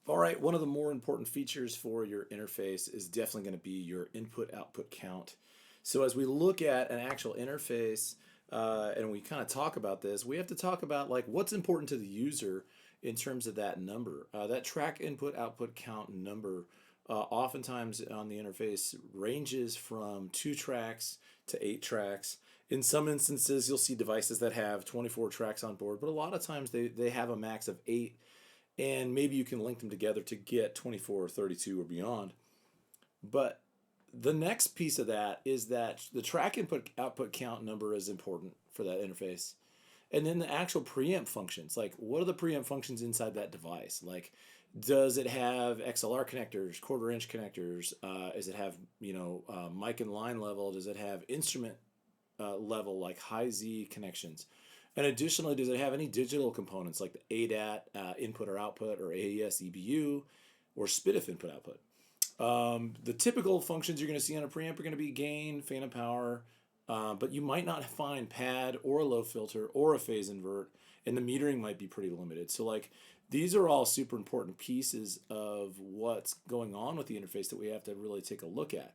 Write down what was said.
All right, one of the more important features for your interface is definitely going to be your input output count. So as we look at an actual interface and we kind of talk about this, we have to talk about like what's important to the user in terms of that number. That track input output count number oftentimes on the interface ranges from 2 tracks to 8 tracks. In some instances, you'll see devices that have 24 tracks on board, but a lot of times they have a max of 8, and maybe you can link them together to get 24 or 32 or beyond. But the next piece of that is that the track input output count number is important for that interface. And then the actual preamp functions, like what are the preamp functions inside that device? Like, does it have XLR connectors, quarter-inch connectors? Does it have mic and line level? Does it have instrument level like high Z connections? And additionally, does it have any digital components like the ADAT input or output, or AES EBU, or SPDIF input output? The typical functions you're going to see on a preamp are going to be gain, phantom power, but you might not find pad or a low filter or a phase invert, and the metering might be pretty limited. So like these are all super important pieces of what's going on with the interface that we have to really take a look at.